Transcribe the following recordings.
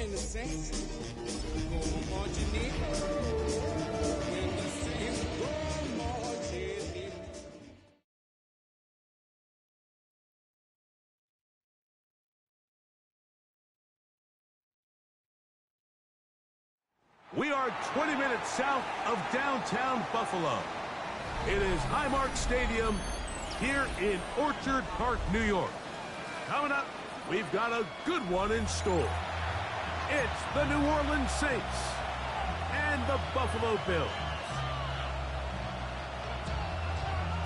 when the Saints go marching in. When the Saints go marching in. We are 20 minutes south of downtown Buffalo. It is Highmark Stadium here in Orchard Park, New York. Coming up, we've got a good one in store. It's the New Orleans Saints and the Buffalo Bills.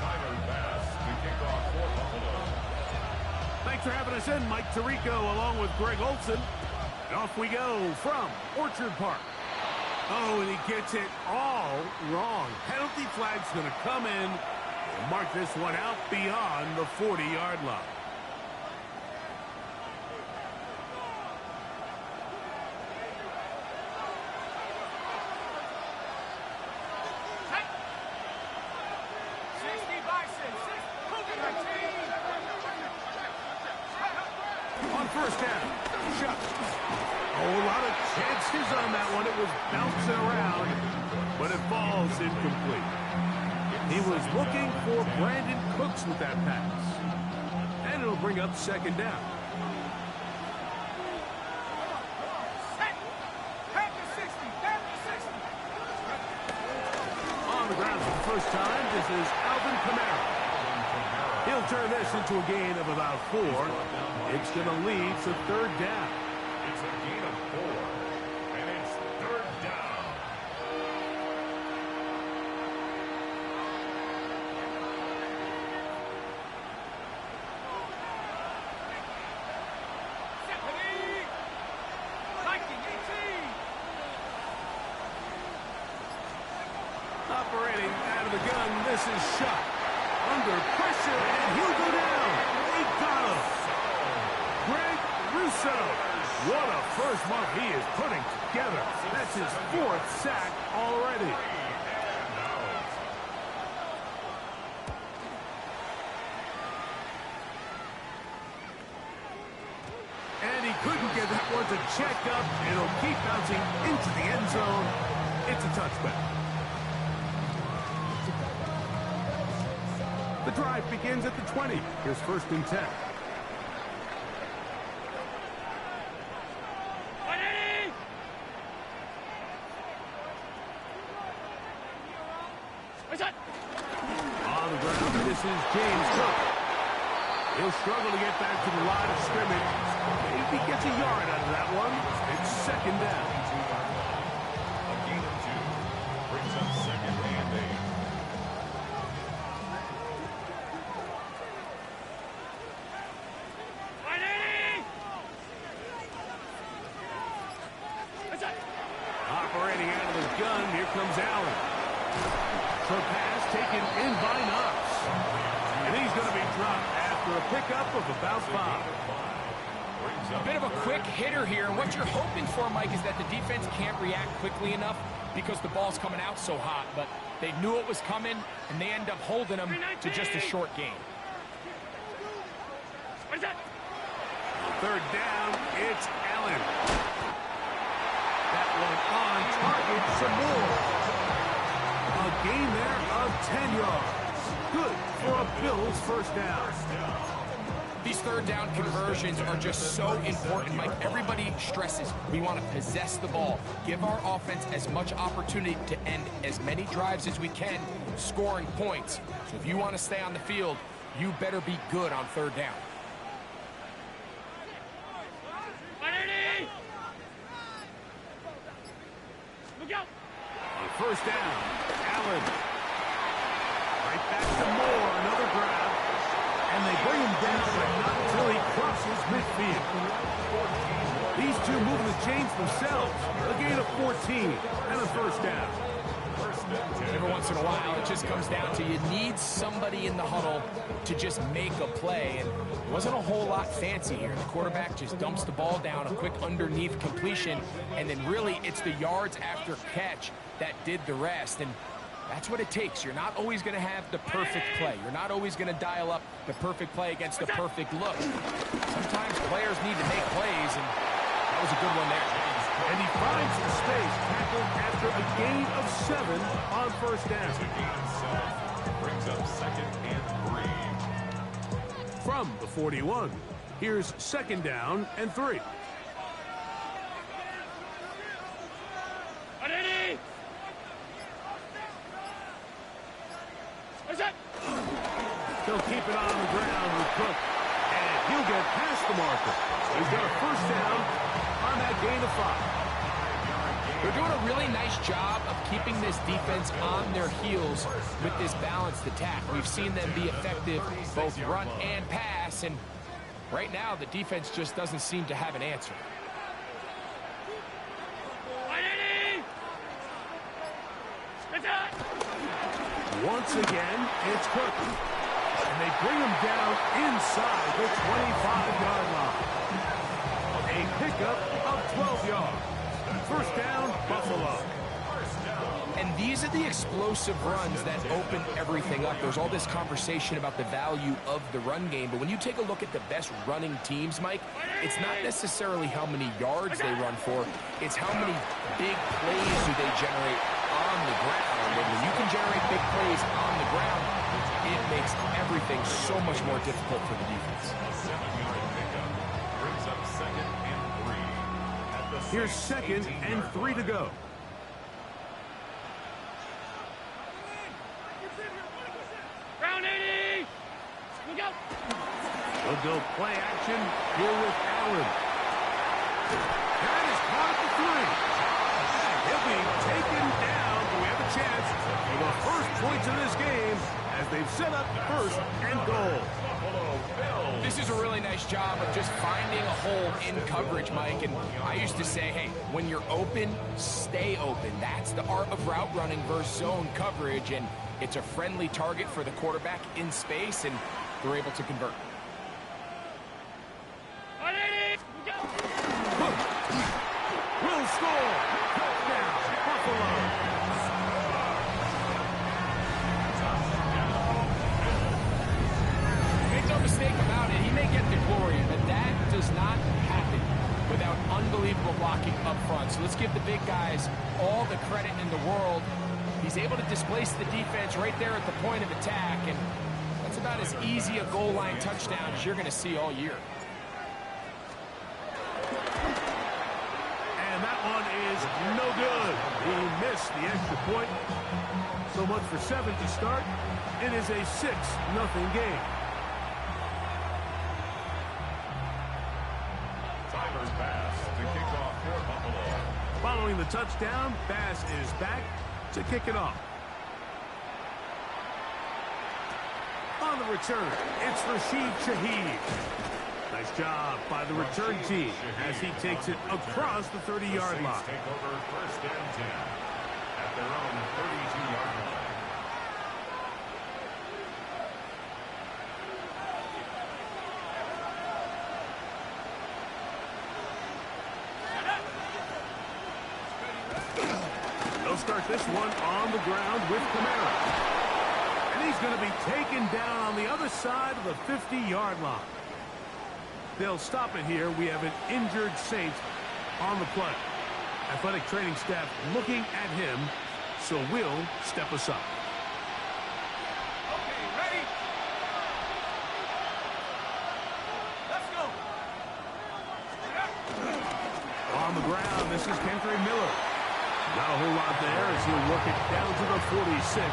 Tyler Bass to kick off for Buffalo. Thanks for having us in, Mike Tirico, along with Greg Olson. And off we go from Orchard Park. Oh, and he gets it all wrong. Penalty flag's going to come in and mark this one out beyond the 40-yard line. On first down, Chuck. Oh, a lot of chances on that one. It was bouncing around, but it falls incomplete. He was looking for Brandon Cooks with that pass. And it'll bring up second down. On the ground for the first time, this is Alvin Kamara. He'll turn this into a gain of about 4. It's going to lead to third down. It's a gain of 4, and it's third down. Operating out of the gun, this is Shot. Under pressure, and he'll go down. He got him. Greg Russo. What a first month he is putting together. That's his 4th sack already. And he couldn't get that one to check up. It'll keep bouncing into the end zone. It's a touchback. The drive begins at the 20. Here's first and 10. On the ground, this is James Cook. He'll struggle to get back to the line of scrimmage. Maybe gets a yard out of that one. It's second down. A gain of 2 brings up second and 8. Operating out of the gun, here comes Allen. The pass taken in by Knox. And he's going to be dropped after a pickup of about 5. A bit of a quick hitter here, and what you're hoping for, Mike, is that the defense can't react quickly enough because the ball's coming out so hot, but they knew it was coming, and they end up holding them to just a short gain. Third down, it's Allen. That one on target, some more. A gain there of 10 yards. Good for a Bills first down. These third down conversions are just so important, Mike. Everybody stresses we want to possess the ball, give our offense as much opportunity to end as many drives as we can, scoring points. So if you want to stay on the field, you better be good on third down. On first down, Allen. Right back to Moore, another grab. And they bring him down, but not until he crosses midfield. These two moving the chains themselves. A gain of 14 and a first down. Every once in a while, it just comes down to you need somebody in the huddle to just make a play. And it wasn't a whole lot fancy here. The quarterback just dumps the ball down, a quick underneath completion, and then really it's the yards after catch that did the rest. And that's what it takes. You're not always going to have the perfect play. You're not always going to dial up the perfect play against the perfect look. Sometimes players need to make plays, and that was a good one there. And he finds the space, tackled after a gain of 7 on first down. It's a gain of 7. Brings up 2nd and 3. From the 41, here's 2nd down and 3. He'll keep it on the ground with Cook, and he'll get past the marker. He's got a first down on that gain of 5. They're doing a really nice job of keeping this defense on their heels with this balanced attack. We've seen them be effective both run and pass, and right now the defense just doesn't seem to have an answer. Once again, it's Cook. And they bring him down inside the 25-yard line. A pickup of 12 yards. First down, Buffalo. And these are the explosive runs that open everything up. There's all this conversation about the value of the run game, but when you take a look at the best running teams, Mike, it's not necessarily how many yards they run for, it's how many big plays do they generate on the ground. And when you can generate big plays on the ground, it makes everything so much more difficult for the defense. A 7-yard pickup brings up 2nd and 3. Here's 2nd and 3 to go. Round 80! We go! We'll go play action here with Allen. That is caught at the 3. He'll be taken down. We have a chance for the first points of this game as they've set up 1st and goal. This is a really nice job of just finding a hole in coverage, Mike. And I used to say, hey, when you're open, stay open. That's the art of route running versus zone coverage. And it's a friendly target for the quarterback in space, and they're able to convert. Will score. Touchdown, Buffalo. Make no mistake about it, he may get the glory, but that does not happen without unbelievable blocking up front. So let's give the big guys all the credit in the world. He's able to displace the defense right there at the point of attack, and that's about as easy a goal line touchdown as you're going to see all year. And that one is no good. He missed the extra point. So much for 7 to start. It is a 6-0 game. Tyler's pass to kick off for Buffalo. Following the touchdown, Bass is back to kick it off. On the return, it's Rashid Shaheed. Nice job by the return team as he takes it across the 30-yard line. Take over 1st and 10 at their own 32-yard line. They'll start this one on the ground with Kamara. And he's going to be taken down on the other side of the 50-yard line. They'll stop it here. We have an injured Saint on the play. Athletic training staff looking at him, so we'll step aside. Okay, ready? Let's go! On the ground, this is Kendra Miller. Not a whole lot there as he'll work it down to the 46.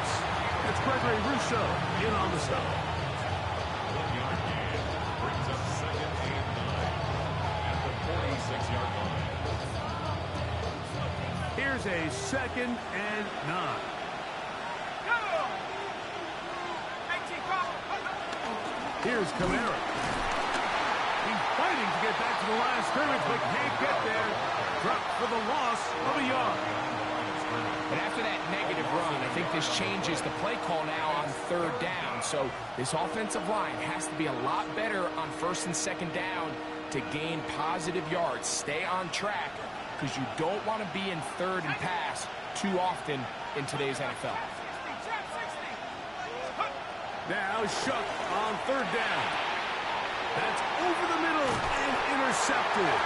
It's Gregory Rousseau in on the stop. 1-yard gain brings up 2nd and 9 at the 46-yard line. Here's a 2nd and 9. Here's Kamara. He's fighting to get back to the line of scrimmage, but can't get there. Dropped for the loss of a yard. And after that negative run, I think this changes the play call now on 3rd down. So this offensive line has to be a lot better on 1st and 2nd down to gain positive yards. Stay on track because you don't want to be in 3rd and pass too often in today's NFL. Now Shough on 3rd down. That's over the middle and intercepted.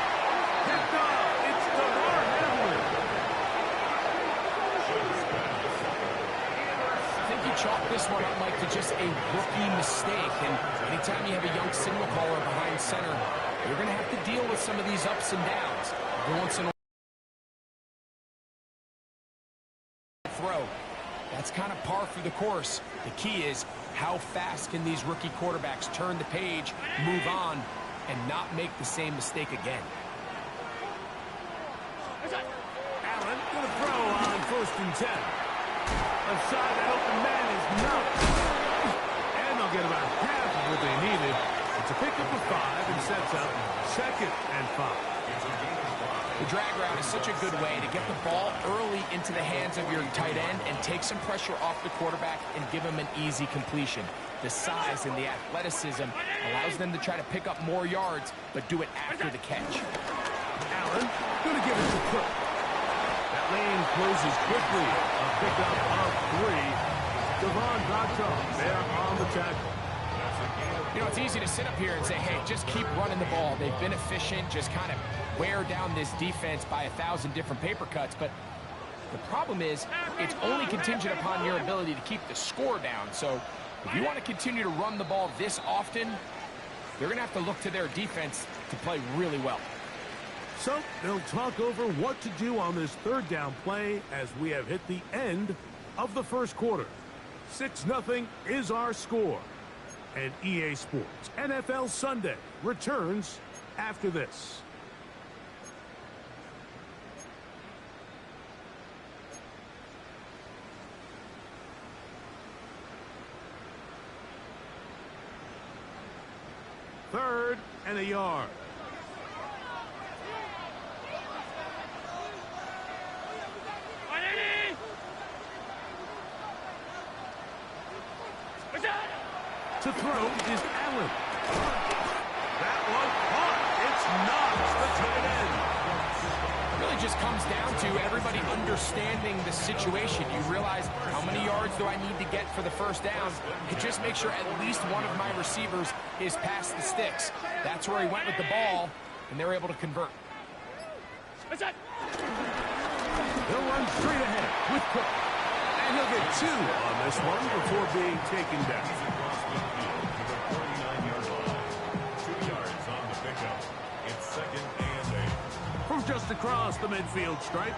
Picked up. It's DeMar Hamlin. I think you chalk this one up, Mike, to just a rookie mistake. And anytime you have a young signal caller behind center, you're going to have to deal with some of these ups and downs. Every once in a throw. That's kind of par for the course. The key is how fast can these rookie quarterbacks turn the page, move on, and not make the same mistake again. Allen going to throw on 1st and 10. Left side, that open man is knocked. And they'll get about half of what they needed. It's a pickup of 5 and sets up 2nd and 5. The drag route is such a good way to get the ball early into the hands of your tight end and take some pressure off the quarterback and give him an easy completion. The size and the athleticism allows them to try to pick up more yards, but do it after the catch. Allen going to give it to Cook. That lane closes quickly. A pickup of 3. Devon Gottschalk there on the tackle. You know, it's easy to sit up here and say, hey, just keep running the ball. They've been efficient, just kind of wear down this defense by 1,000 different paper cuts. But the problem is it's only contingent upon your ability to keep the score down. So if you want to continue to run the ball this often, they're going to have to look to their defense to play really well. So they'll talk over what to do on this 3rd down play as we have hit the end of the 1st quarter. 6-0 is our score. And EA Sports NFL Sunday returns after this. Third and a yard. To throw is Allen. That one caught. It's Knox, the tight end. It really just comes down to everybody understanding the situation. You realize how many yards do I need to get for the 1st down? And just make sure at least one of my receivers is past the sticks. That's where he went with the ball, and they're able to convert. He'll run straight ahead with Cook. And he'll get 2 on this one before being taken down. 39-yard line. 2 yards on the pickup. It's 2nd and 8. From just across the midfield stripe,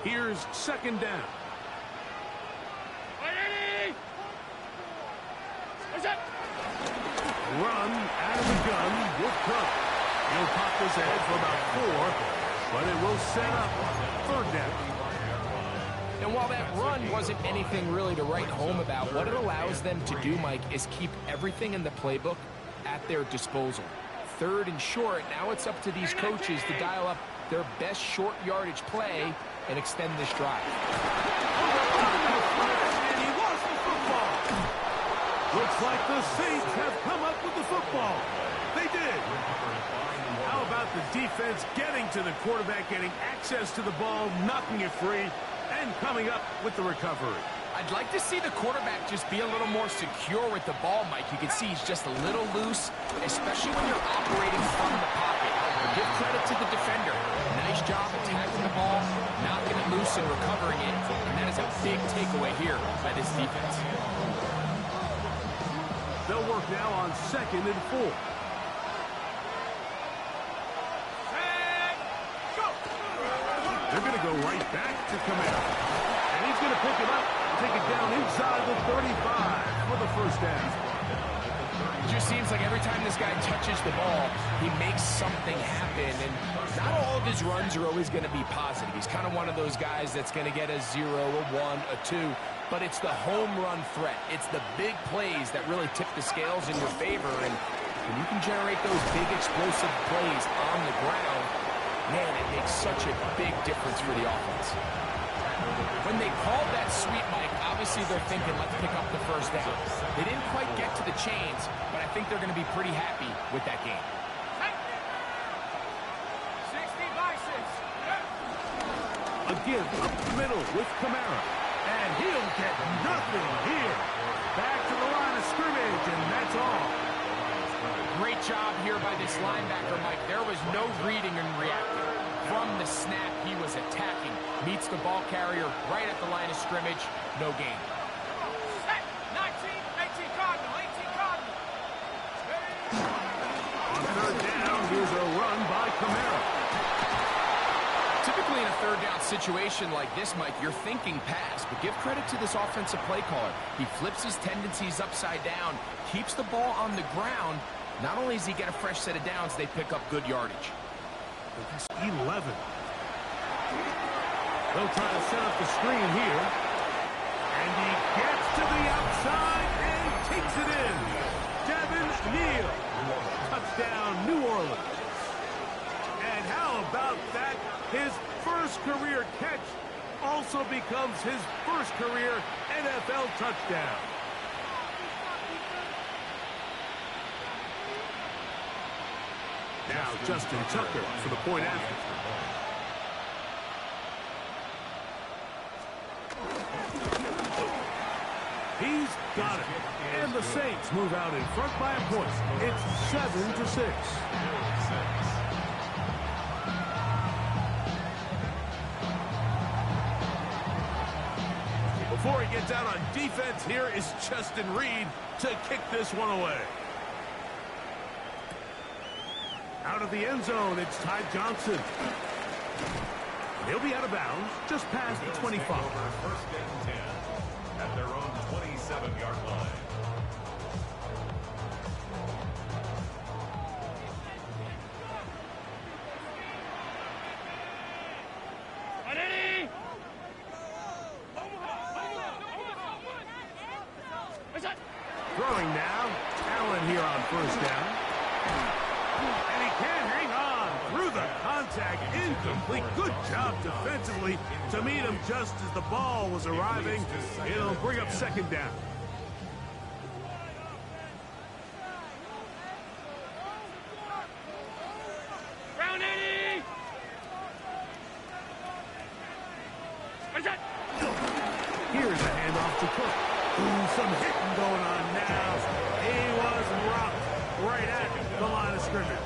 here's 2nd down. Run out of the gun with Cook. He'll pop his head for about 4, but it will set up 3rd down. And while that run wasn't anything really to write home about, what it allows them to do, Mike, is keep everything in the playbook at their disposal. 3rd and short, now it's up to these coaches to dial up their best short yardage play and extend this drive. And he lost the football. Looks like the Saints have come up with the football. They did. How about the defense getting to the quarterback, getting access to the ball, knocking it free, and coming up with the recovery? I'd like to see the quarterback just be a little more secure with the ball, Mike. You can see he's just a little loose, especially when you're operating from the pocket. Give credit to the defender. Nice job attacking the ball, knocking it loose and recovering it. And that is a big takeaway here by this defense. They'll work now on 2nd and 4. They're going to go right back to Kamara. And he's going to pick it up and take it down inside the 35 for the 1st down. It just seems like every time this guy touches the ball, he makes something happen. And not all of his runs are always going to be positive. He's kind of one of those guys that's going to get a 0, a 1, a 2. But it's the home run threat. It's the big plays that really tip the scales in your favor. And when you can generate those big explosive plays on the ground, man, it makes such a big difference for the offense. When they called that sweep, Mike, obviously they're thinking, let's pick up the 1st down. They didn't quite get to the chains, but I think they're going to be pretty happy with that game. 60 by 6. Again, up the middle with Kamara. And he'll get nothing here. Back to the line of scrimmage, and that's all. Great job here by this linebacker, Mike. There was no reading and reacting. From the snap, he was attacking. Meets the ball carrier right at the line of scrimmage. No gain. Hey, 18 Cardinal, 18 Cardinal. On third down, here's a run by Kamara. Typically in a third down situation like this, Mike, you're thinking pass, but give credit to this offensive play caller. He flips his tendencies upside down, keeps the ball on the ground. Not only does he get a fresh set of downs, they pick up good yardage. That's 11. They'll try to set up the screen here. And he gets to the outside and takes it in. Devin Neal. Touchdown, New Orleans. And how about that? His first career catch also becomes his first career NFL touchdown. Now Justin Tucker for the point after. He's got it. And the Saints move out in front by a point. It's 7-6. Before he gets out on defense, here is Justin Reed to kick this one away. Out of the end zone, it's Ty Johnson. He'll be out of bounds just past the 25. First and 10 at their own 27-yard line. Throwing now. Allen here on first down. And he can't hang on through the contact. Incomplete. Good job defensively to meet him just as the ball was arriving. It'll bring up second down. Here's a handoff to Cook. Ooh, some hitting going on now. He was rocked right at the line of scrimmage.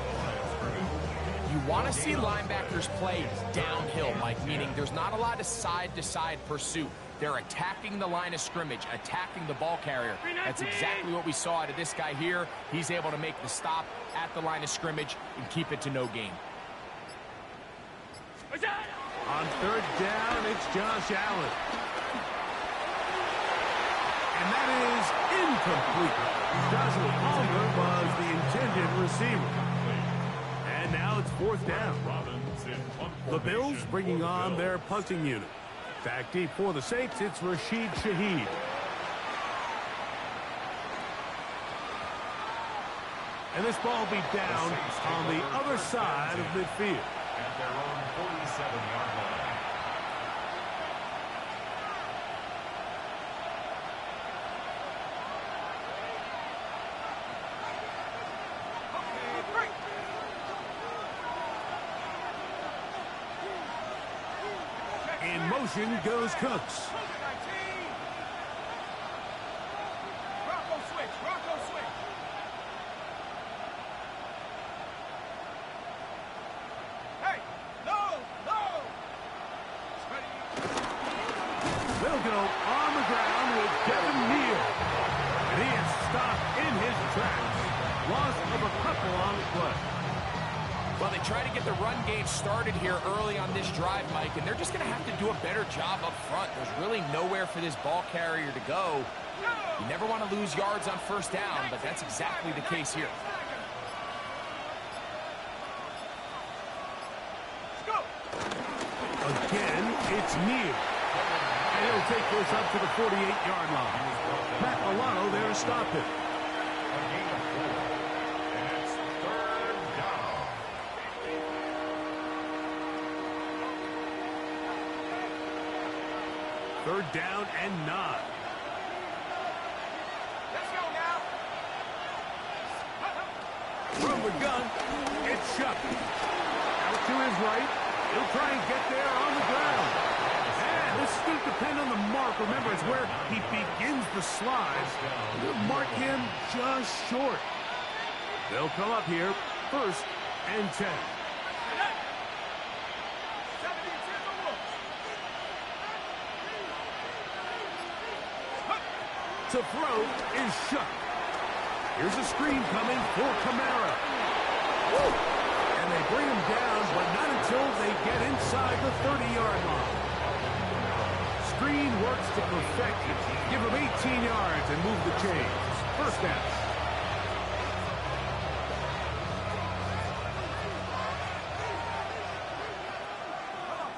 You want to see linebackers play downhill, Mike, meaning there's not a lot of side-to-side pursuit. They're attacking the line of scrimmage, attacking the ball carrier. That's exactly what we saw out of this guy here. He's able to make the stop at the line of scrimmage and keep it to no gain. On third down, it's Josh Allen. And that is incomplete. Joshua Palmer was the intended receiver. And now it's fourth down. The Bills bringing on their punting unit. Back deep for the Saints, it's Rashid Shaheed. And this ball will be down on the other side of midfield. At their own 47-yard line. In motion goes Cooks. Rocco switch. Hey, no. They'll go on the ground with Devin Neal. And he is stopped in his tracks. Loss of a couple on the play. Well, they try to get the run game started here early on this drive, Mike, and they're just going to have to do a better job up front. There's really nowhere for this ball carrier to go. You never want to lose yards on first down, but that's exactly the case here. Again, it's Neal. And he'll take this up to the 48-yard line. Matt Milano there to stop it. A gain of 4. And it's third down. Third down and 9. Let's go now. From the gun, it's Shuck. Out to his right. He'll try and get there on the ground. And this is going to depend on the mark. Remember, it's where he begins the slide. They'll mark him just short. They'll come up here, first and 10. to throw is shut. Here's a screen coming for Kamara. Woo! And they bring him down, but not until they get inside the 30-yard line. Screen works to perfection. Give him 18 yards and move the chains. First down.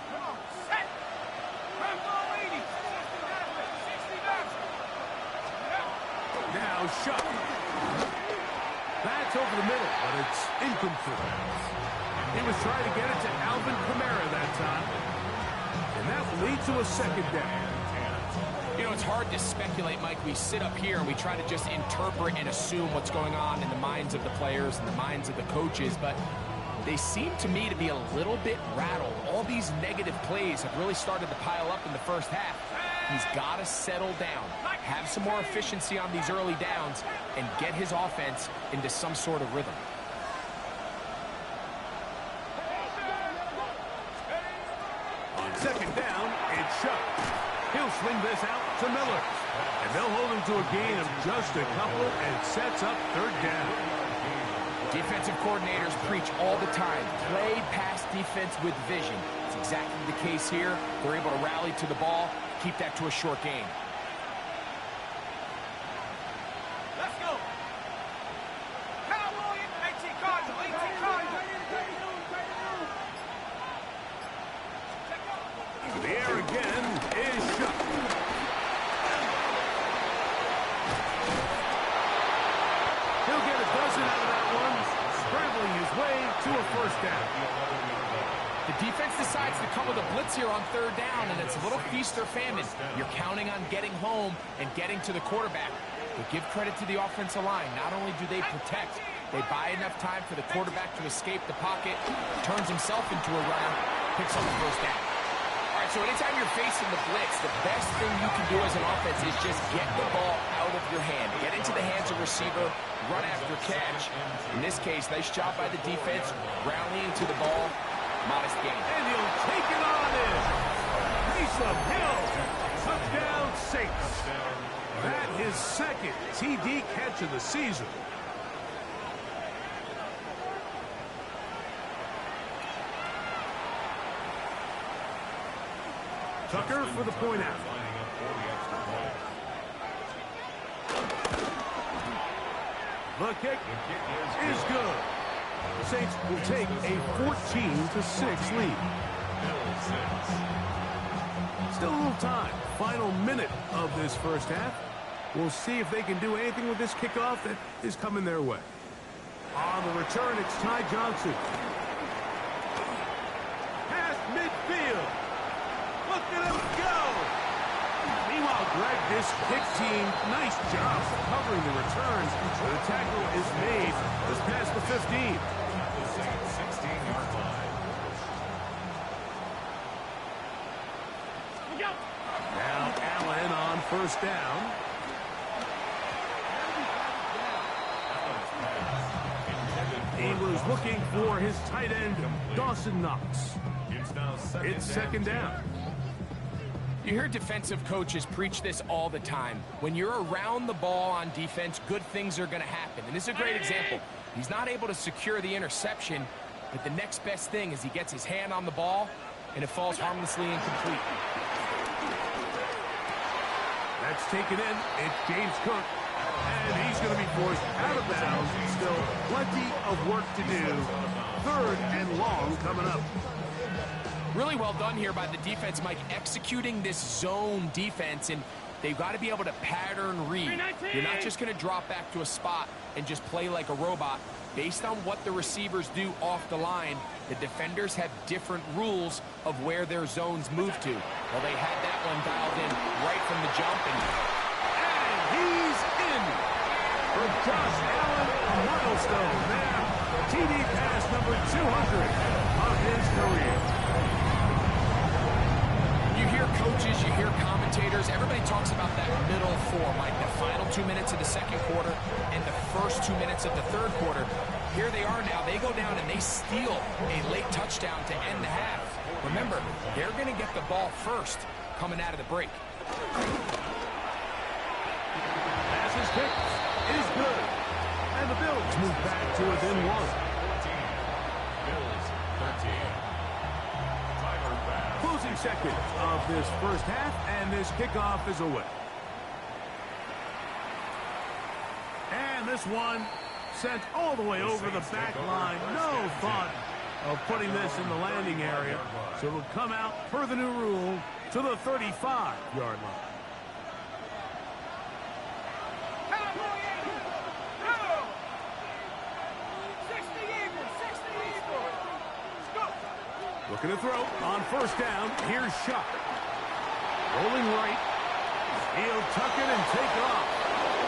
Come on, set. Run ball 80. 60 yards. Now shut. That's over the middle, but it's incomplete. He was trying to get it to Alvin Kamara that time. And that will lead to a second down. You know, it's hard to speculate, Mike. We sit up here and we try to just interpret and assume what's going on in the minds of the players and the minds of the coaches, but they seem to me to be a little bit rattled. All these negative plays have really started to pile up in the first half. He's got to settle down, have some more efficiency on these early downs, and get his offense into some sort of rhythm. On second down, it's shut. He'll swing this out to Miller. And they'll hold him to a gain of just a couple and sets up third down. Defensive coordinators preach all the time, play pass defense with vision. It's exactly the case here. They're able to rally to the ball, keep that to a short gain. Let's go. Kyle Williams, 18 Cardinal, 18 Cardinal. The air again is shut. He'll get a dozen out of that one, scrambling his way to a first down. The defense decides to come with a blitz here on third down, and it's a little feast or famine. You're counting on getting home and getting to the quarterback. But give credit to the offensive line. Not only do they protect, they buy enough time for the quarterback to escape the pocket, turns himself into a runner, picks up the first down. All right, so anytime you're facing the blitz, the best thing you can do as an offense is just get the ball out of your hand. Get into the hands of receiver, run after catch. In this case, nice job by the defense, rallying to the ball. Modest gain. And he'll take it on in. Taysom Hill. Touchdown Saints. That his second TD catch of the season. Tucker for the point out. The kick is good. The Saints will take a 14-6 lead. Still a little time. Final minute of this first half. We'll see if they can do anything with this kickoff that is coming their way. On the return, it's Ty Johnson. Past midfield. Look at him go. Meanwhile, Greg, this kick team, nice job covering the return. The tackle is made just past the 15. 16-yard line. Now Allen on first down. He was looking for his tight end, Dawson Knox. It's second down. You hear defensive coaches preach this all the time. When you're around the ball on defense, good things are going to happen. And this is a great example. He's not able to secure the interception, but the next best thing is he gets his hand on the ball, and it falls harmlessly incomplete. That's taken in. It's James Cook. And he's going to be forced out of bounds. Still plenty of work to do. Third and long coming up. Really well done here by the defense, Mike, executing this zone defense, and they've got to be able to pattern read. You're not just going to drop back to a spot and just play like a robot. Based on what the receivers do off the line, the defenders have different rules of where their zones move to. Well, they had that one dialed in right from the jump, and he's in. For Josh Allen, a milestone there. TD pass number 200 of his career. You hear coaches, you hear commentators, everybody talks about that middle four, Mike, the final 2 minutes of the second quarter and the first 2 minutes of the third quarter. Here they are now. They go down and they steal a late touchdown to end the half. Remember, they're going to get the ball first coming out of the break. As his kick is good. And the Bills move back to within 1. 14. Bills 13. Tyler Bass. Closing seconds of this first half, and this kickoff is away. And this one sent all the way over the back line. No thought of putting this in the landing area. So it'll come out, per the new rule, to the 35-yard line. Looking to throw on first down. Here's Shuck. Rolling right. He'll tuck it and take off.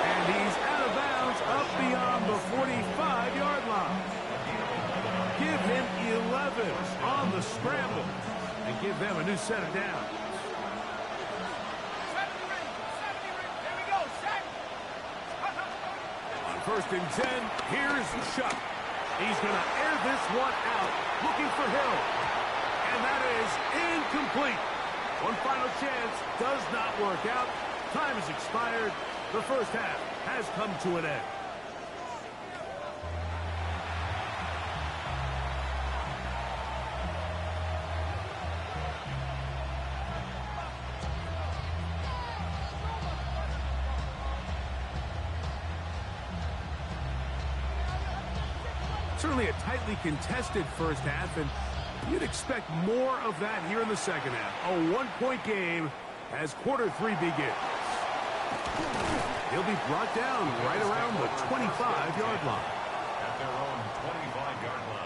And he's out of bounds up beyond the 45-yard line. Give him 11 on the scramble and give them a new set of downs. On first and 10, here's Shuck. He's going to air this one out, looking for Hill. And that is incomplete. One final chance does not work out. Time has expired. The first half has come to an end. Certainly a tightly contested first half, and you'd expect more of that here in the second half. A one-point game as quarter 3 begins. He'll be brought down right around the 25-yard line. At their own 25-yard line.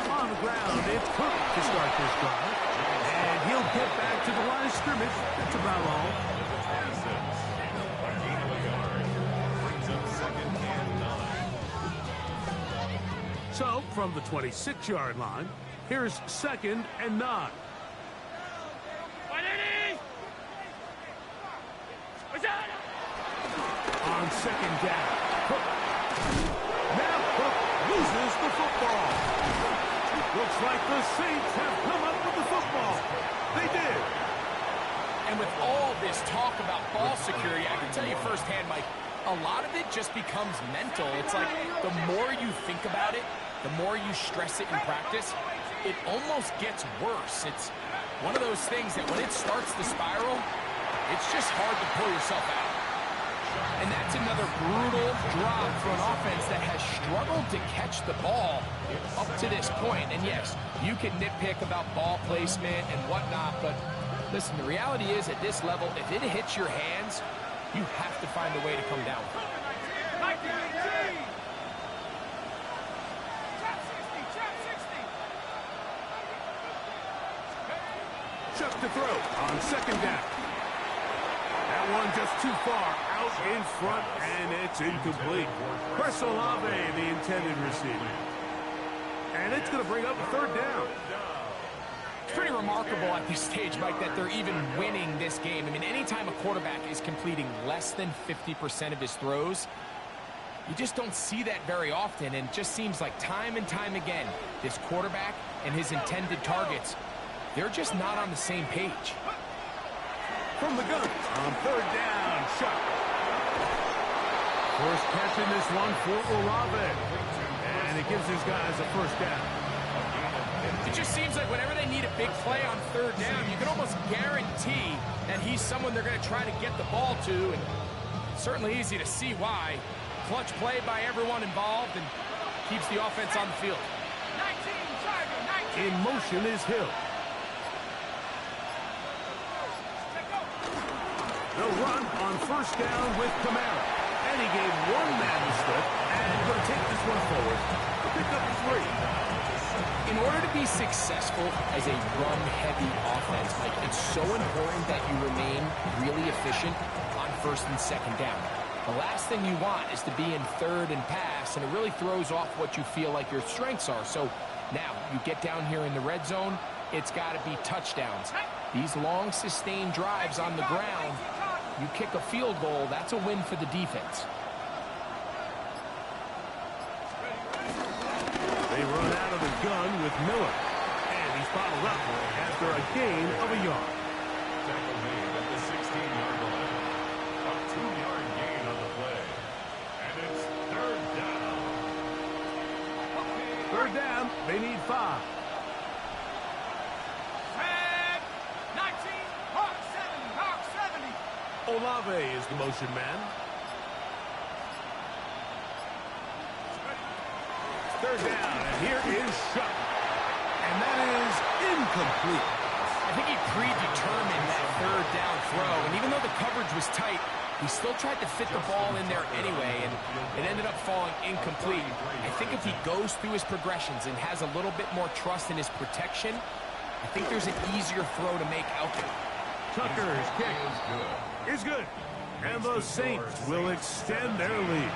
On the ground, it's Cook to start this drive. And he'll get back to the line of scrimmage. That's about all. 26. A gain of a yard. Brings up second and 9. So, from the 26-yard line, here's second and 9. On second down, Cook. Now Cook loses the football. Looks like the Saints have come up with the football. They did. And with all this talk about ball security, I can tell you firsthand, Mike, a lot of it just becomes mental. It's like the more you think about it, the more you stress it in practice, it almost gets worse. It's one of those things that when it starts to spiral, it's just hard to pull yourself out. And that's another brutal drop for an offense that has struggled to catch the ball up to this point. And yes, you can nitpick about ball placement and whatnot, but listen, the reality is at this level, if it hits your hands, you have to find a way to come down with it. Chuck to throw on second down. That one just too far out in front, and it's incomplete. Chris Olave, the intended receiver. And it's going to bring up a third down. It's pretty remarkable at this stage, Mike, that they're even winning this game. I mean, anytime a quarterback is completing less than 50% of his throws, you just don't see that very often, and it just seems like time and time again, this quarterback and his intended targets, they're just not on the same page. From the gun on third down, Shuck. First catch in this one for Olave. And it gives his guys a first down. It just seems like whenever they need a big play on third down, you can almost guarantee that he's someone they're going to try to get the ball to. And it's certainly easy to see why. Clutch play by everyone involved and keeps the offense on the field. 19. In motion is Hill. The run on first down with Kamara. And he gave one man the slip and going to take this one forward. Pick up 3. In order to be successful as a run-heavy offense, Mike, it's so important that you remain really efficient on first and second down. The last thing you want is to be in third and pass, and it really throws off what you feel like your strengths are. So now you get down here in the red zone, it's got to be touchdowns. These long, sustained drives on the ground, you kick a field goal, that's a win for the defense. They run out of the gun with Miller. And he's bottled up after a gain of a yard. Tackle made at the 16-yard line. A 2-yard gain on the play. And it's third down. Third down, they need 5. Red, 19, Hawk 70, Hawk 70. Olave is the motion man. Third down, and here is Shutt. And that is incomplete. I think he predetermined that third down throw, and even though the coverage was tight, he still tried to fit the ball in there anyway, and it ended up falling incomplete. I think if he goes through his progressions and has a little bit more trust in his protection, I think there's an easier throw to make out there. Tucker's kick is good. And the Saints will extend their lead.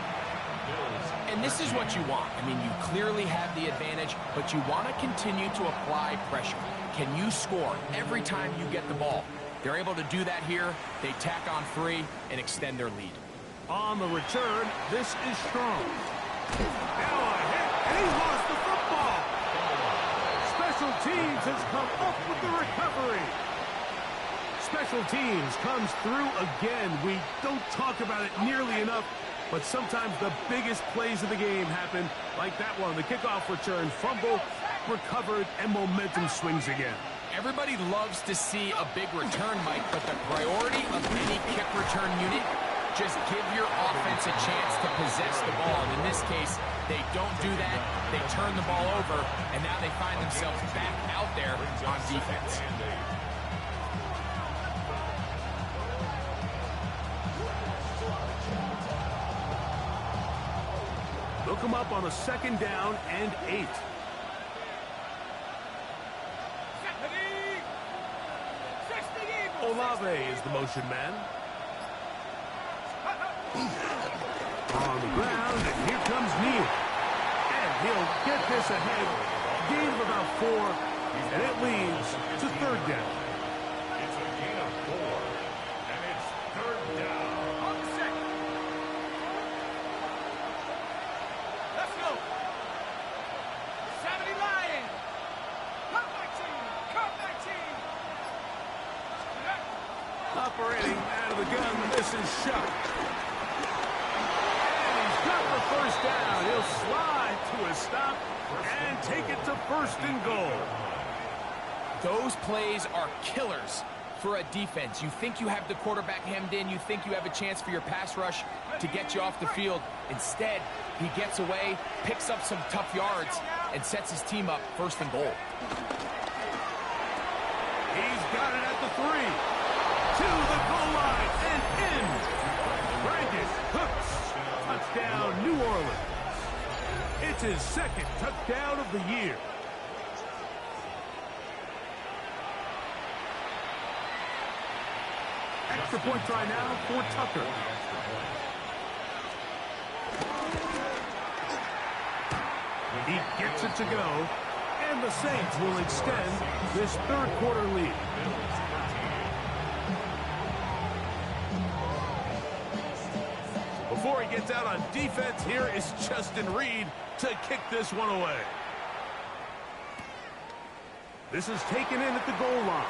And this is what you want. I mean, you clearly have the advantage, but you want to continue to apply pressure. Can you score every time you get the ball? They're able to do that here. They tack on 3 and extend their lead. On the return, this is strong. Now a hit, and he lost the football. Special teams has come up with the recovery. Special teams comes through again. We don't talk about it nearly enough, but sometimes the biggest plays of the game happen like that one. The kickoff return, fumble, recovered, and momentum swings again. Everybody loves to see a big return, Mike, but the priority of any kick return unit, just give your offense a chance to possess the ball. And in this case, they don't do that. They turn the ball over, and now they find themselves back out there on defense. Look them up on a 2nd down and 8. Olave is the motion man. On the ground, and here comes Neal. And he'll get this ahead. Gain of about 4, and it leads to 3rd down. It's a gain of 4, and it's 3rd down. On the set. Let's go. 70 Lions. Come 19. Come 19. Operating out of the gun, this is Shutt. And he's got the 1st down. He'll slide to a stop and take it to 1st and goal. Those plays are killers for a defense. You think you have the quarterback hemmed in. You think you have a chance for your pass rush to get you off the field. Instead, he gets away, picks up some tough yards, and sets his team up 1st and goal. He's got it at the 3. To the goal line and in. Brandon Cooks. Touchdown, New Orleans. It's his 2nd touchdown of the year. Extra point try now for Tucker. He gets it to go, and the Saints will extend this 3rd quarter lead. Before he gets out on defense, here is Justin Reed to kick this one away. This is taken in at the goal line.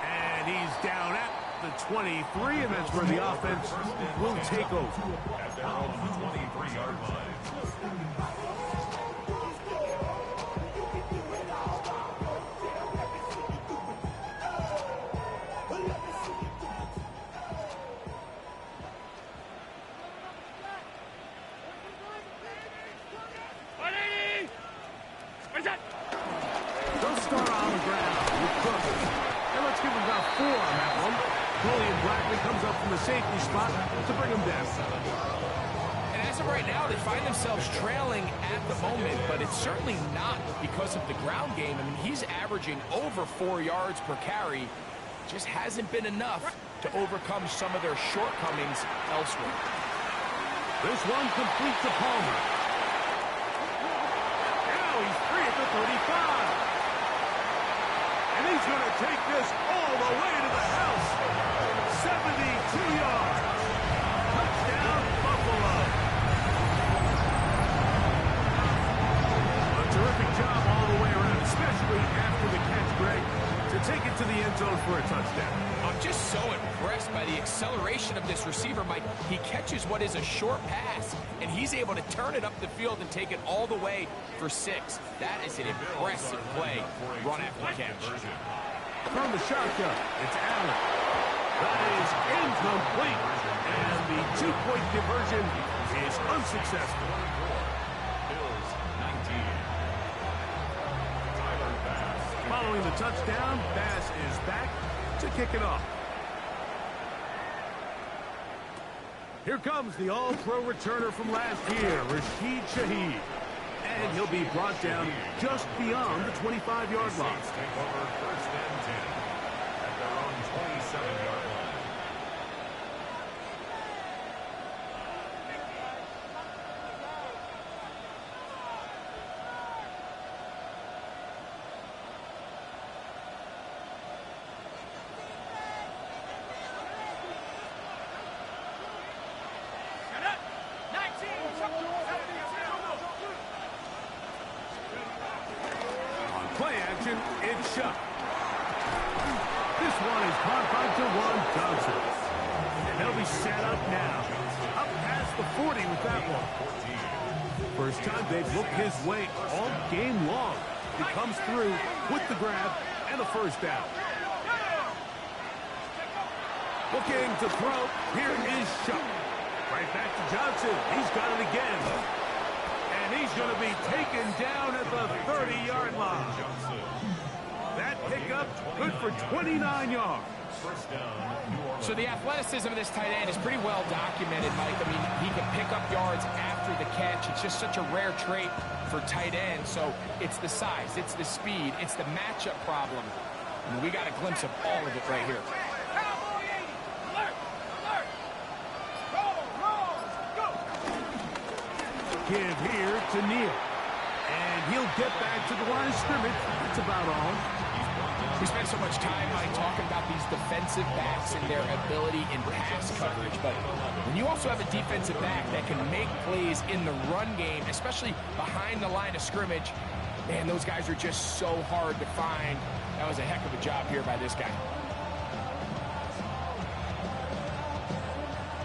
And he's down at the 23, and that's where the offense will take over. At their own 23-yard line. They'll start on the ground with Cooks. And let's give him about 4 on that one. Julian Blackman comes up from the safety spot to bring him down. And as of right now, they find themselves trailing at the moment, but it's certainly not because of the ground game. I mean, he's averaging over 4 yards per carry. just hasn't been enough to overcome some of their shortcomings elsewhere. This one complete to Palmer. Now he's free at the 35. And he's going to take this all the way to the house. 72 yards. Touchdown, Buffalo. A terrific job all the way around, especially after the catch, Greg, to take it to the end zone for a touchdown. I'm just so impressed by the acceleration of this receiver, Mike. He catches what is a short pass, and he's able to turn it up the field and take it all the way for 6. That is an impressive play, run after catch. From the shotgun, it's Allen. That is incomplete, and the 2-point conversion is unsuccessful. Bills 19. Tyler Bass. Following the touchdown, Bass is back to kick it off. Here comes the all-pro returner from last year, Rashid Shaheed. And he'll be brought down just beyond the 25-yard line. Take over first and 10 at their own 27-yard line. Play action, it's shot. This one is caught by Jawan Johnson. And they'll be set up now. Up past the 40 with that one. First time they've looked his way all game long. He comes through with the grab and a first down. Looking to throw. Here is Shuck. Right back to Johnson. He's got it again. And he's going to be taken down at the 30-yard line. That pickup good for 29 yards. So the athleticism of this tight end is pretty well documented, Mike. I mean, he can pick up yards after the catch. It's just such a rare trait for tight ends. So it's the size, it's the speed, it's the matchup problem. And we got a glimpse of all of it right here. Give here to Neal. And he'll get back to the line of scrimmage. That's about all. We spent so much time, Mike, talking about these defensive backs and their ability in pass coverage. But when you also have a defensive back that can make plays in the run game, especially behind the line of scrimmage, man, those guys are just so hard to find. That was a heck of a job here by this guy.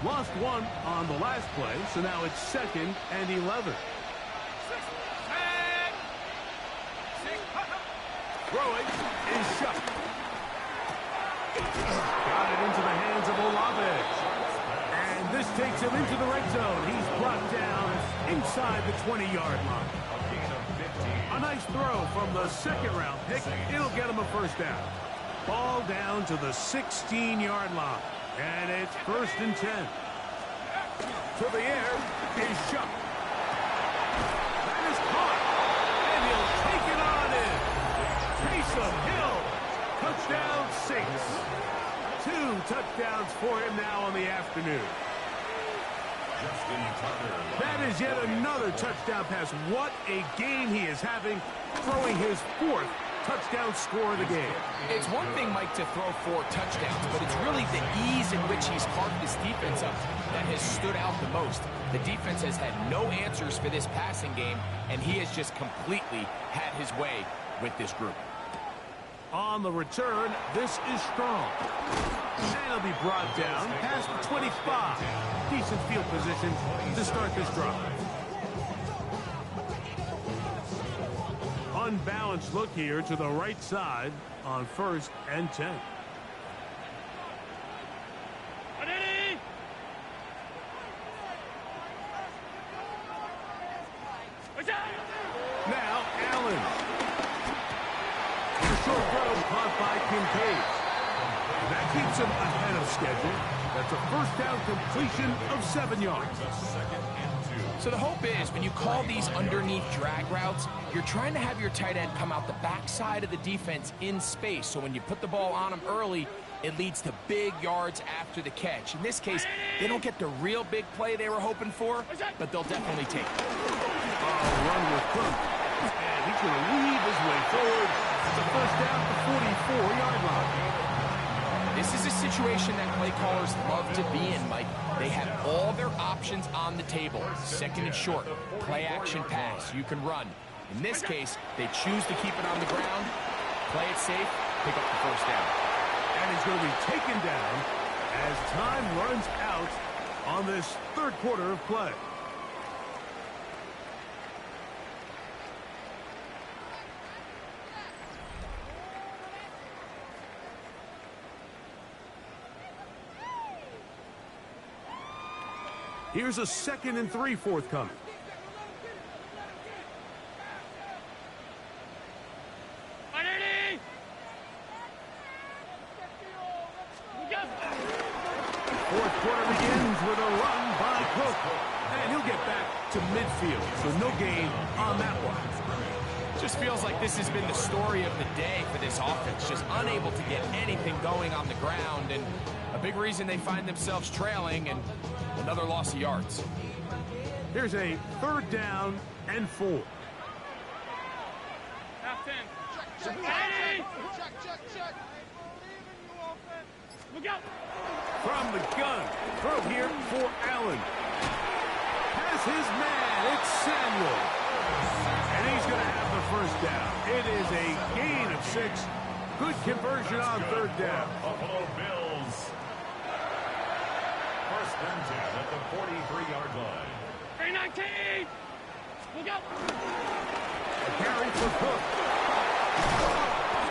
Lost one on the last play, so now it's 2nd and 11. Throwing is shut. Got it into the hands of Olave. And this takes him into the red zone. He's brought down inside the 20-yard line. A nice throw from the second-round pick. It'll get him a first down. Ball down to the 16-yard line. And it's 1st and 10. To the air is Shuck. That is caught. And he'll take it on in. Taysom Hill. Touchdown 6. 2 touchdowns for him now on the afternoon. That is yet another touchdown pass. What a game he is having, throwing his 4th touchdown score of the game. It's one thing, Mike, to throw 4 touchdowns, but it's really the ease in which he's carved this defense up that has stood out the most. The defense has had no answers for this passing game, and he has just completely had his way with this group. On the return, this is Strong. And he'll be brought down past the 25. Decent field position to start this drive. Unbalanced look here to the right side on 1st and 10. Now Allen. The short throw caught by Kincaid. That keeps him ahead of schedule. That's a first down completion of 7 yards. 2nd and 2. So the hope is when you call these underneath drag routes, you're trying to have your tight end come out the backside of the defense in space. So when you put the ball on him early, it leads to big yards after the catch. In this case, they don't get the real big play they were hoping for, but they'll definitely take it. Run with Cook. And he's going to weave his way forward. It's a first down at the 44-yard line. This is a situation that play callers love to be in, Mike. They have all their options on the table. Second and short, play action pass, you can run. In this case, they choose to keep it on the ground, play it safe, pick up the first down. And he's going to be taken down as time runs out on this third quarter of play. Here's a 2nd and 3 forthcoming. Fourth quarter begins with a run by Cook. And he'll get back to midfield, so no gain on that one. Just feels like this has been the story of the day for this offense. Just unable to get anything going on the ground, and a big reason they find themselves trailing and another loss of yards. Here's a 3rd down and 4. Half 10. Check. Check. Look out. From the gun, throw here for Allen. Has his man, it's Samuel. And he's going to have the first down. It is a gain of 6. Good conversion on 3rd down. Buffalo Bills. First and 10 at the 43-yard line. 319. Look out. A carry for Cook.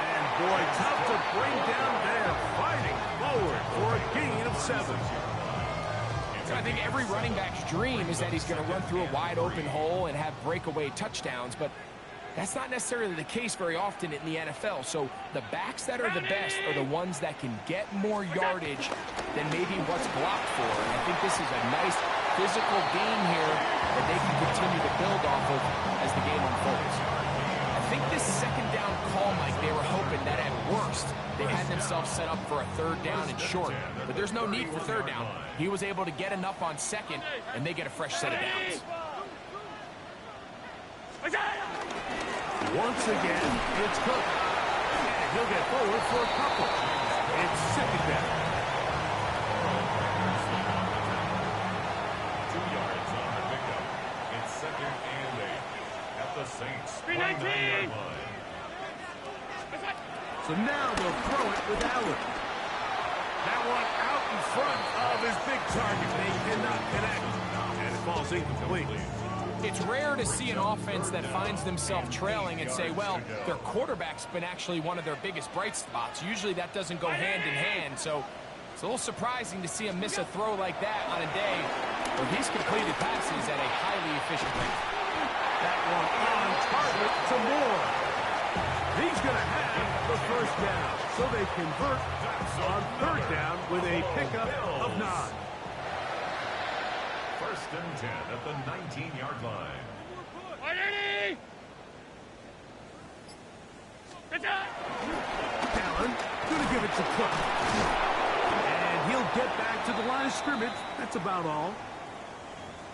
And boy, tough to bring down there. Fighting forward for a gain of 7. So I think every running back's dream is that he's going to run through a wide open hole and have breakaway touchdowns, but that's not necessarily the case very often in the NFL. So the backs that are the best are the ones that can get more yardage than maybe what's blocked for. And I think this is a nice physical game here that they can continue to build off of as the game unfolds. I think this 2nd down call, Mike, they were hoping that at worst they had themselves set up for a 3rd down and short. But there's no need for 3rd down. He was able to get enough on 2nd, and they get a fresh set of downs. Once again, it's Cook. And he'll get forward for a couple. It's 2nd down. 2 yards on the pickup. It's 2nd and 8 at the Saints. 319. line. So now they'll throw it with Allen. That one out in front of his big target. They cannot connect. And it falls incomplete. It's rare to see an offense that finds themselves trailing and say, well, their quarterback's been actually one of their biggest bright spots. Usually that doesn't go hand in hand, so it's a little surprising to see him miss a throw like that on a day where he's completed passes at a highly efficient rate. That one on target to Moore. He's going to have the first down, so they convert on 3rd down with a pickup of 9. First and 10 at the 19-yard line. 180. Allen going to give it to Cook. And he'll get back to the line of scrimmage. That's about all.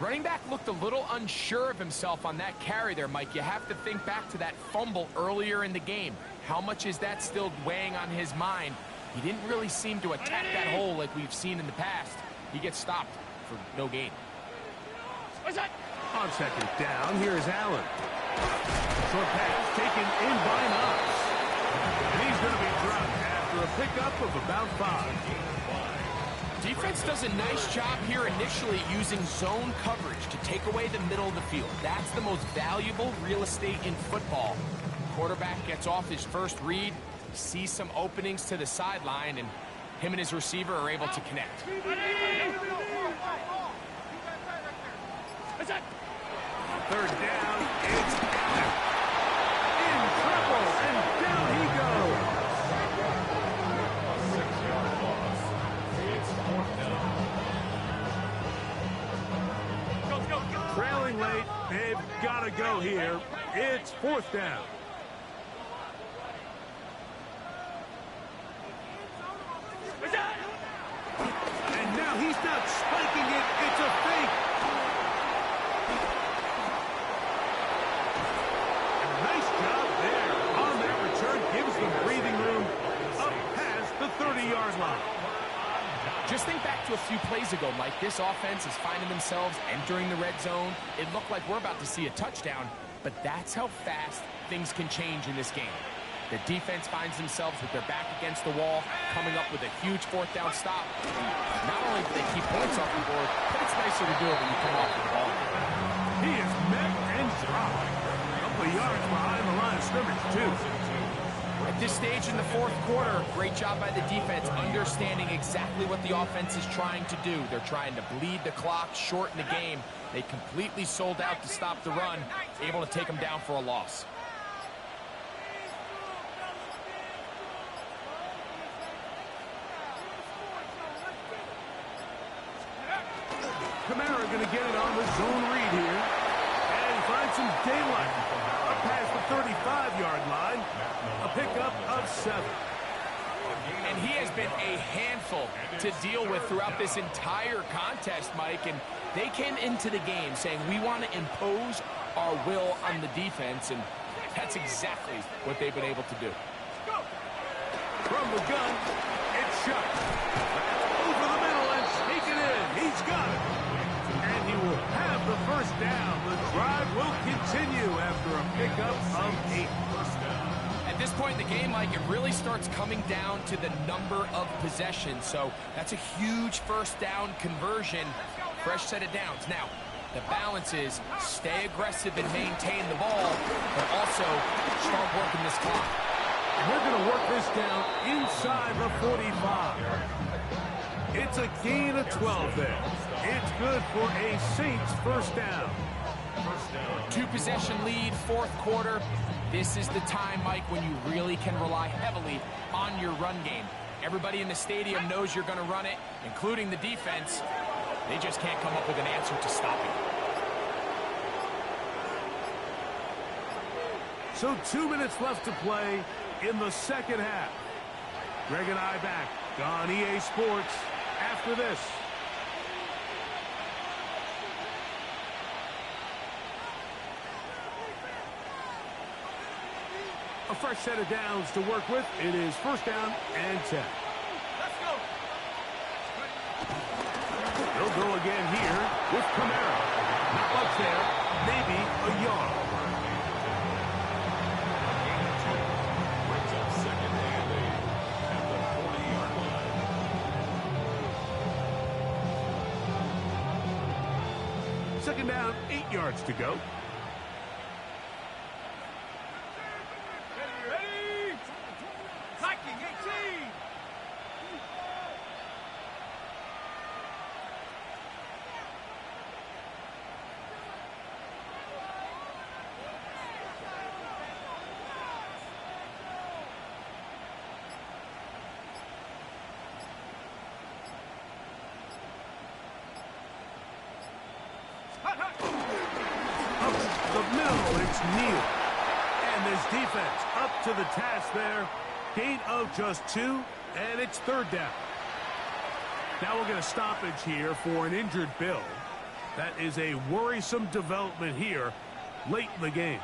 Running back looked a little unsure of himself on that carry there, Mike. You have to think back to that fumble earlier in the game. How much is that still weighing on his mind? He didn't really seem to attack that hole like we've seen in the past. He gets stopped for no gain. On 2nd down, here's Allen. Short pass taken in by Knox. And he's going to be dropped after a pickup of about 5. Defense does a nice job here initially using zone coverage to take away the middle of the field. That's the most valuable real estate in football. Quarterback gets off his first read, sees some openings to the sideline, and him and his receiver are able to connect. 3rd down, it's Allen. In trouble, and down he goes. A 6-yard loss. It's 4th down. Trailing running late. They've got to go here. It's fourth down. And now he's not spiking it. It's a fake. Nice job there. On that return, gives them breathing room up past the 30-yard line. Just think back to a few plays ago, Mike. This offense is finding themselves entering the red zone. It looked like we're about to see a touchdown, but that's how fast things can change in this game. The defense finds themselves with their back against the wall, coming up with a huge fourth down stop. Not only do they keep points off the board, but it's nicer to do it when you come off the ball. He is met and dropped. A couple of yards behind the line of scrimmage, too. At this stage in the fourth quarter, great job by the defense, understanding exactly what the offense is trying to do. They're trying to bleed the clock, shorten the game. They completely sold out to stop the run, able to take them down for a loss. Kamara going to get it on the zone read here. And find some daylight up past the 35-yard line. A pickup of 7. And he has been a handful to deal with throughout this entire contest, Mike. And they came into the game saying, we want to impose our will on the defense. And that's exactly what they've been able to do. From the gun, it's shot. Over the middle and sneak it in. He's got it. And he will have the first down. The drive will continue after a pickup of 8. At this point in the game, Mike, it really starts coming down to the number of possessions. So that's a huge first down conversion. Fresh set of downs. Now, the balance is stay aggressive and maintain the ball, but also start working this clock. And they're going to work this down inside the 45. It's a gain of 12 there. It's good for a Saints first down. 2-possession lead, fourth quarter. This is the time, Mike, when you really can rely heavily on your run game. Everybody in the stadium knows you're going to run it, including the defense. They just can't come up with an answer to stop it. So 2 minutes left to play in the second half. Greg and I back on EA Sports after this. A fresh set of downs to work with. It is first down and 10. Let's go. They'll go again here with Kamara. Not much there. Maybe a yard. Second and 8 at the 40-yard line. Second down, 8 yards to go. Ready? Hiking 18. Up the middle, it's Neal. And this defense up to the task there. Gain of just 2, and it's third down. Now we'll get a stoppage here for an injured Bill. That is a worrisome development here late in the game.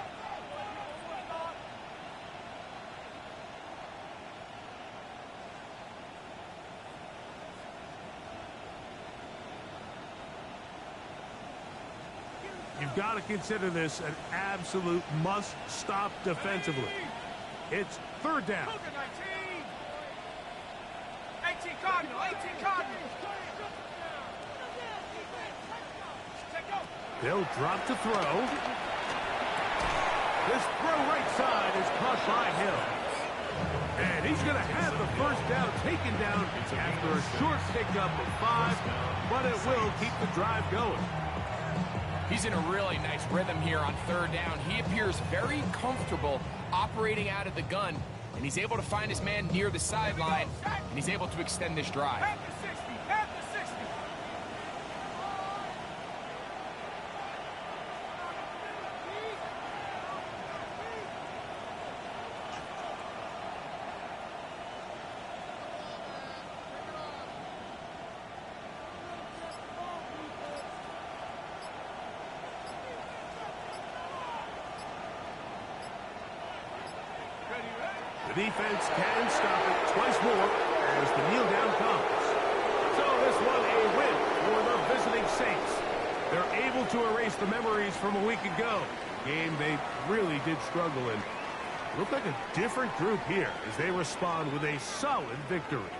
You've got to consider this an absolute must-stop defensively. It's third down. Cougar 19. 18 Cardinal. 18 Cardinal. Take go. They'll drop to throw. This throw right side is caught by Hill. And he's going to have the first down taken down after a short pickup of 5, but it will keep the drive going. He's in a really nice rhythm here on third down. He appears very comfortable operating out of the gun, and he's able to find his man near the sideline, and he's able to extend this drive. Half the 60. Half the 60. The defense can stop it twice more as the kneel down comes. So this one a win for the visiting Saints. They're able to erase the memories from a week ago. Game they really did struggle in. Look like a different group here as they respond with a solid victory.